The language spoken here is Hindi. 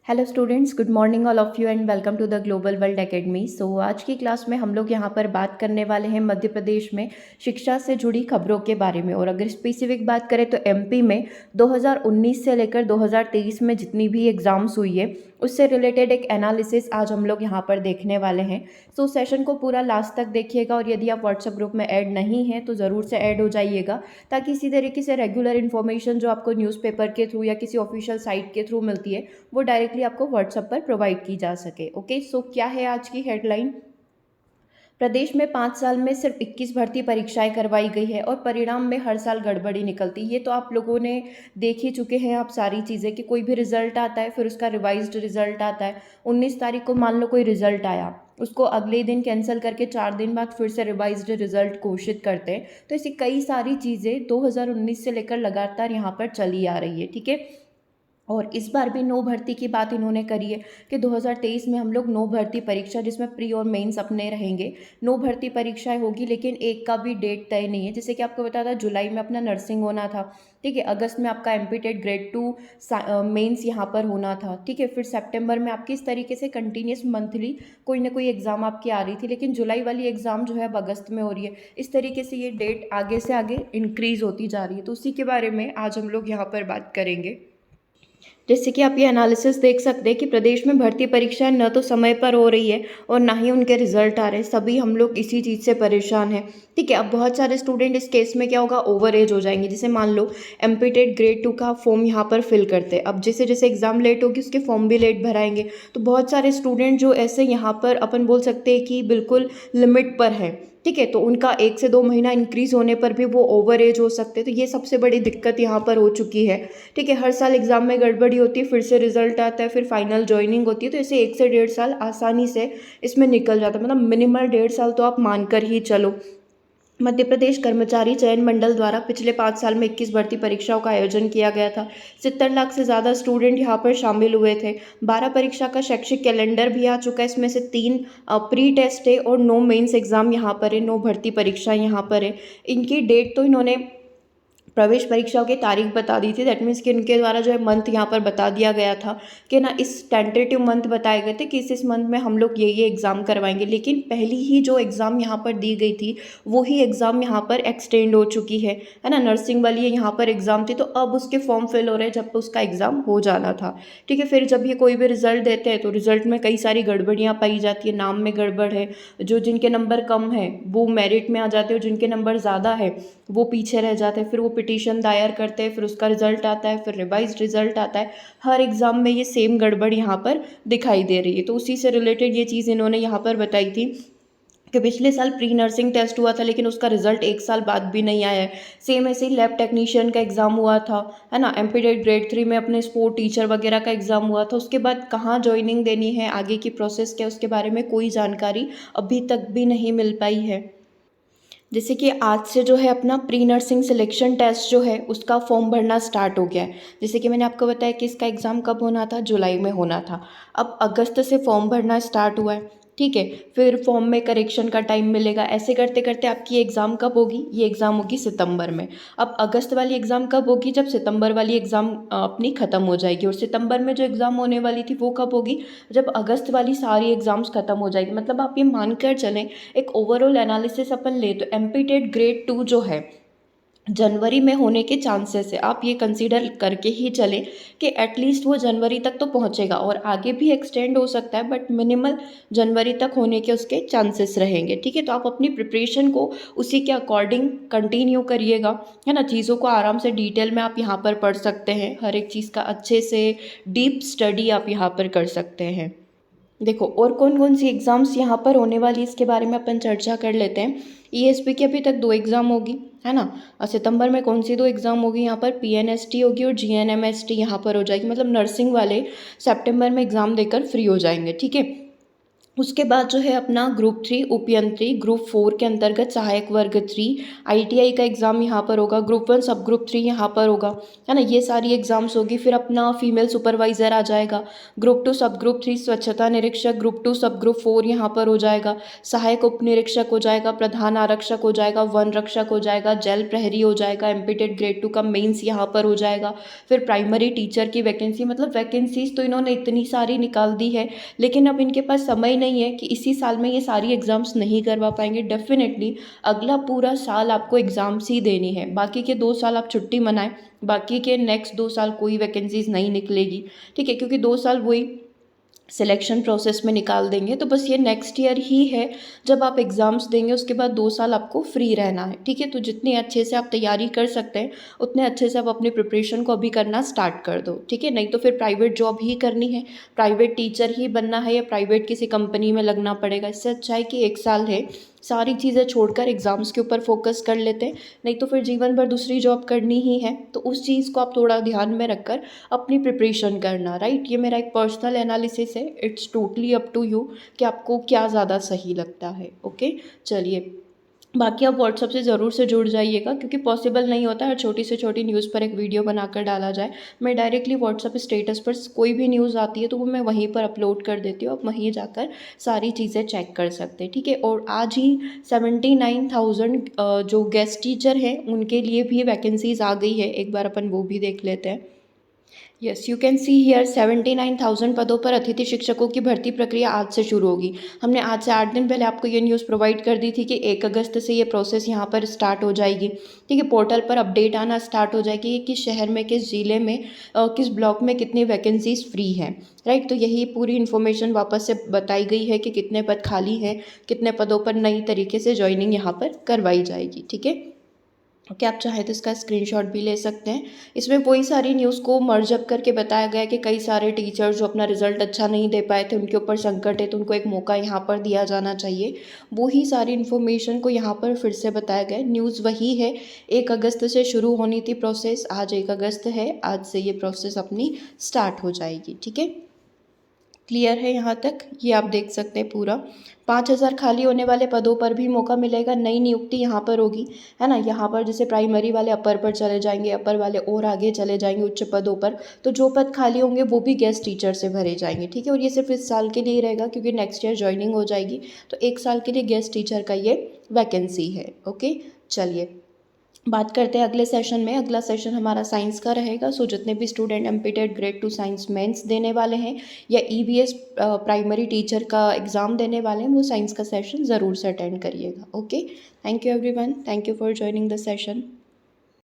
Hello students, good morning all of you and welcome to the Global World Academy. आज की क्लास में हम लोग यहाँ पर बात करने वाले हैं मध्य प्रदेश में शिक्षा से जुड़ी खबरों के बारे में। और अगर स्पेसिफिक बात करें तो एमपी में 2019 से लेकर 2023 में जितनी भी एग्ज़ाम्स हुई है उससे रिलेटेड एक एनालिसिस आज हम लोग यहाँ पर देखने वाले हैं। सेशन को पूरा लास्ट तक देखिएगा और यदि आप व्हाट्सएप ग्रुप में ऐड नहीं हैं तो ज़रूर से ऐड हो जाइएगा, ताकि इसी तरीके से रेगुलर इन्फॉर्मेशन जो आपको न्यूज़पेपर के थ्रू या किसी ऑफिशियल साइट के थ्रू मिलती है वो डायरेक्टली आपको व्हाट्सएप पर प्रोवाइड की जा सके। ओके, क्या है आज की हेडलाइन। प्रदेश में 5 साल में सिर्फ 21 भर्ती परीक्षाएं करवाई गई है और परिणाम में हर साल गड़बड़ी निकलती। ये तो आप लोगों ने देख ही चुके हैं आप सारी चीज़ें कि कोई भी रिजल्ट आता है फिर उसका रिवाइज्ड रिजल्ट आता है। 19 तारीख को मान लो कोई रिजल्ट आया, उसको अगले दिन कैंसिल करके 4 दिन बाद फिर से रिवाइज्ड रिजल्ट घोषित करते हैं। तो ऐसी कई सारी चीज़ें 2019 से लेकर लगातार यहाँ पर चली आ रही है। ठीक है, और इस बार भी नो भर्ती की बात इन्होंने करी है कि 2023 में हम लोग नो भर्ती परीक्षा, जिसमें प्री और मेंस अपने रहेंगे, नो भर्ती परीक्षाएं होगी, लेकिन एक का भी डेट तय नहीं है। जैसे कि आपको बताया था जुलाई में अपना नर्सिंग होना था, ठीक है, अगस्त में आपका एमपीटेड ग्रेड 2 मेंस यहाँ पर होना था, ठीक है, फिर सितंबर में आपकी इस तरीके से कंटिन्यूस मंथली कोई ना कोई एग्ज़ाम आपकी आ रही थी, लेकिन जुलाई वाली एग्ज़ाम जो है अब अगस्त में हो रही है। इस तरीके से ये डेट आगे से आगे इंक्रीज़ होती जा रही है, तो उसी के बारे में आज हम लोग यहाँ पर बात करेंगे। जैसे कि आप ये एनालिसिस देख सकते हैं कि प्रदेश में भर्ती परीक्षाएं न तो समय पर हो रही है और ना ही उनके रिजल्ट आ रहे हैं। सभी हम लोग इसी चीज़ से परेशान हैं। ठीक है, अब बहुत सारे स्टूडेंट इस केस में क्या होगा, ओवर एज हो जाएंगे। जैसे मान लो एमपीटेड ग्रेड 2 का फॉर्म यहाँ पर फिल करते हैं, अब जैसे जैसे एग्जाम लेट होगी उसके फॉर्म भी लेट भराएंगे। तो बहुत सारे स्टूडेंट जो ऐसे यहाँ पर अपन बोल सकते हैं कि बिल्कुल लिमिट पर है, ठीक है, तो उनका 1 से 2 महीना इंक्रीज होने पर भी वो ओवर एज हो सकते हैं। तो ये सबसे बड़ी दिक्कत यहाँ पर हो चुकी है। ठीक है, हर साल एग्जाम में गड़बड़ी होती है, फिर से रिजल्ट आता है, फिर फाइनल ज्वाइनिंग होती है, तो ऐसे 1 से 1.5 साल आसानी से इसमें निकल जाता है। मतलब मिनिमल 1.5 साल तो आप मानकर ही चलो। मध्य प्रदेश कर्मचारी चयन मंडल द्वारा पिछले 5 साल में 21 भर्ती परीक्षाओं का आयोजन किया गया था। 70 लाख से ज़्यादा स्टूडेंट यहाँ पर शामिल हुए थे। 12 परीक्षा का शैक्षिक कैलेंडर भी आ चुका है, इसमें से 3 प्री टेस्ट है और 9 मेंस एग्जाम यहाँ पर है, 9 भर्ती परीक्षा यहाँ पर है। इनकी डेट तो इन्होंने प्रवेश परीक्षाओं की तारीख बता दी थी। दैट मीन्स कि उनके द्वारा जो है मंथ यहाँ पर बता दिया गया था कि ना, इस टेंटेटिव मंथ बताए गए थे कि इस मंथ में हम लोग ये एग्ज़ाम करवाएंगे, लेकिन पहली ही जो एग्ज़ाम यहाँ पर दी गई थी वही एग्ज़ाम यहाँ पर एक्सटेंड हो चुकी है ना। नर्सिंग वाली यहाँ पर एग्ज़ाम थी, तो अब उसके फॉर्म फिल हो रहे हैं जब उसका एग्ज़ाम हो जाना था। ठीक है, फिर जब ये कोई भी रिजल्ट देते हैं तो रिजल्ट में कई सारी गड़बड़ियाँ पाई जाती है। नाम में गड़बड़ है, जो जिनके नंबर कम है वो मेरिट में आ जाते हैं और जिनके नंबर ज़्यादा है वो पीछे रह जाते हैं। फिर वो पिटीशन दायर करते हैं, फिर उसका रिजल्ट आता है, फिर रिवाइज्ड रिजल्ट आता है। हर एग्ज़ाम में ये सेम गड़बड़ यहाँ पर दिखाई दे रही है। तो उसी से रिलेटेड ये चीज़ इन्होंने यहाँ पर बताई थी कि पिछले साल प्री नर्सिंग टेस्ट हुआ था लेकिन उसका रिजल्ट 1 साल बाद भी नहीं आया है। सेम ऐसे ही लैब टेक्नीशियन का एग्ज़ाम हुआ था, है ना, एमपीटेड ग्रेड 3 में अपने स्पोर्ट टीचर वगैरह का एग्ज़ाम हुआ था। उसके बाद कहाँ ज्वाइनिंग देनी है, आगे की प्रोसेस क्या है, उसके बारे में कोई जानकारी अभी तक भी नहीं मिल पाई है। जैसे कि आज से जो है अपना प्री नर्सिंग सिलेक्शन टेस्ट जो है उसका फॉर्म भरना स्टार्ट हो गया है। जैसे कि मैंने आपको बताया कि इसका एग्ज़ाम कब होना था, जुलाई में होना था। अब अगस्त से फॉर्म भरना स्टार्ट हुआ है, ठीक है, फिर फॉर्म में करेक्शन का टाइम मिलेगा। ऐसे करते करते आपकी एग्ज़ाम कब होगी, ये एग्ज़ाम होगी सितंबर में। अब अगस्त वाली एग्ज़ाम कब होगी, जब सितंबर वाली एग्ज़ाम अपनी ख़त्म हो जाएगी। और सितंबर में जो एग्ज़ाम होने वाली थी वो कब होगी, जब अगस्त वाली सारी एग्ज़ाम्स ख़त्म हो जाएगी। मतलब आप ये मानकर चलें, एक ओवरऑल एनालिसिस अपन ले तो एमपीटेड ग्रेड 2 जो है जनवरी में होने के चांसेस है। आप ये कंसीडर करके ही चलें कि एटलीस्ट वो जनवरी तक तो पहुंचेगा और आगे भी एक्सटेंड हो सकता है, बट मिनिमल जनवरी तक होने के उसके चांसेस रहेंगे। ठीक है, तो आप अपनी प्रिपरेशन को उसी के अकॉर्डिंग कंटिन्यू करिएगा, है ना। चीज़ों को आराम से डिटेल में आप यहाँ पर पढ़ सकते हैं, हर एक चीज़ का अच्छे से डीप स्टडी आप यहाँ पर कर सकते हैं। देखो, और कौन कौन सी एग्ज़ाम्स यहाँ पर होने वाली इसके बारे में अपन चर्चा कर लेते हैं। ईएसपी की अभी तक 2 एग्ज़ाम होगी, है ना। और सितंबर में कौन सी 2 एग्ज़ाम होगी, यहाँ पर पीएनएसटी होगी और जीएनएमएसटी यहाँ पर हो जाएगी। मतलब नर्सिंग वाले सितंबर में एग्ज़ाम देकर फ्री हो जाएंगे, ठीक है। उसके बाद जो है अपना ग्रुप 3 उपयंत्री, ग्रुप 4 के अंतर्गत सहायक वर्ग 3, आईटीआई का एग्ज़ाम यहाँ पर होगा, ग्रुप 1 सब ग्रुप 3 यहाँ पर होगा, है ना? ये सारी एग्ज़ाम्स होगी। फिर अपना फीमेल सुपरवाइज़र आ जाएगा, ग्रुप 2 सब ग्रुप 3 स्वच्छता निरीक्षक, ग्रुप 2 सब ग्रुप 4 यहाँ पर हो जाएगा, सहायक उप निरीक्षक हो जाएगा, प्रधान आरक्षक हो जाएगा, वन रक्षक हो जाएगा, जेल प्रहरी हो जाएगा, एमपीटेड ग्रेड 2 का मेंस यहाँ पर हो जाएगा। फिर प्राइमरी टीचर की वैकेंसी, मतलब वैकेंसीज़ तो इन्होंने इतनी सारी निकाल दी है, लेकिन अब इनके पास समय नहीं है कि इसी साल में ये सारी एग्ज़ाम्स नहीं करवा पाएंगे। डेफिनेटली अगला पूरा साल आपको एग्ज़ाम्स ही देनी है, बाकी के 2 साल आप छुट्टी मनाएं, बाकी के नेक्स्ट 2 साल कोई वैकेंसीज़ नहीं निकलेगी, ठीक है, क्योंकि 2 साल वही सिलेक्शन प्रोसेस में निकाल देंगे। तो बस ये नेक्स्ट ईयर ही है जब आप एग्ज़ाम्स देंगे, उसके बाद 2 साल आपको फ्री रहना है, ठीक है। तो जितनी अच्छे से आप तैयारी कर सकते हैं उतने अच्छे से आप अपनी प्रिपरेशन को अभी करना स्टार्ट कर दो, ठीक है। नहीं तो फिर प्राइवेट जॉब ही करनी है, प्राइवेट टीचर ही बनना है या प्राइवेट किसी कंपनी में लगना पड़ेगा। इससे अच्छा है कि 1 साल है, सारी चीज़ें छोड़कर एग्ज़ाम्स के ऊपर फोकस कर लेते हैं, नहीं तो फिर जीवन भर दूसरी जॉब करनी ही है। तो उस चीज़ को आप थोड़ा ध्यान में रखकर अपनी प्रिपरेशन करना, राइट। ये मेरा एक पर्सनल एनालिसिस है, it's totally up to you कि आपको क्या ज़्यादा सही लगता है। ओके, चलिए, बाकी आप व्हाट्सअप से ज़रूर से जुड़ जाइएगा, क्योंकि पॉसिबल नहीं होता हर छोटी से छोटी न्यूज़ पर एक वीडियो बनाकर डाला जाए। मैं डायरेक्टली व्हाट्सअप स्टेटस पर कोई भी न्यूज़ आती है तो वो मैं वहीं पर अपलोड कर देती हूँ, आप वहीं जाकर सारी चीज़ें चेक कर सकते हैं, ठीक है। और आज ही 79,000 जो गेस्ट टीचर हैं उनके लिए भी वैकेंसीज़ आ गई है, एक बार अपन वो भी देख लेते हैं। Yes, you can see here 79,000 पदों पर अतिथि शिक्षकों की भर्ती प्रक्रिया आज से शुरू होगी। हमने आज से 8 दिन पहले आपको ये न्यूज़ प्रोवाइड कर दी थी कि 1 अगस्त से ये प्रोसेस यहाँ पर स्टार्ट हो जाएगी, ठीक है। पोर्टल पर अपडेट आना स्टार्ट हो जाएगी कि किस शहर में, किस ज़िले में, किस ब्लॉक में कितनी वैकेंसीज़ फ्री हैं, राइट। तो यही पूरी इन्फॉर्मेशन वापस से बताई गई है कि कितने पद खाली हैं, कितने पदों पर नई तरीके से ज्वाइनिंग यहाँ पर करवाई जाएगी, ठीक है। ओके, आप चाहे तो इसका स्क्रीनशॉट भी ले सकते हैं। इसमें वही सारी न्यूज़ को मर्ज अप करके बताया गया है कि कई सारे टीचर्स जो अपना रिजल्ट अच्छा नहीं दे पाए थे, उनके ऊपर संकट है, तो उनको एक मौका यहाँ पर दिया जाना चाहिए। वही सारी इन्फॉर्मेशन को यहाँ पर फिर से बताया गया है। न्यूज़ वही है, 1 अगस्त से शुरू होनी थी प्रोसेस, आज 1 अगस्त है, आज से ये प्रोसेस अपनी स्टार्ट हो जाएगी, ठीक है। क्लियर है यहाँ तक? ये आप देख सकते हैं पूरा। 5,000 खाली होने वाले पदों पर भी मौका मिलेगा, नई नियुक्ति यहाँ पर होगी, है ना। यहाँ पर जैसे प्राइमरी वाले अपर पर चले जाएंगे, अपर वाले और आगे चले जाएंगे उच्च पदों पर, तो जो पद खाली होंगे वो भी गेस्ट टीचर से भरे जाएंगे, ठीक है। और ये सिर्फ इस साल के लिए ही रहेगा, क्योंकि नेक्स्ट ईयर ज्वाइनिंग हो जाएगी, तो 1 साल के लिए गेस्ट टीचर का ये वैकेंसी है। ओके, चलिए बात करते हैं अगले सेशन में। अगला सेशन हमारा साइंस का रहेगा। सो जितने भी स्टूडेंट एमपीटेड ग्रेड 2 साइंस मेंस देने वाले हैं या ईवीएस प्राइमरी टीचर का एग्ज़ाम देने वाले हैं, वो साइंस का सेशन ज़रूर से अटेंड करिएगा। Okay, thank you everyone, thank you for joining the session.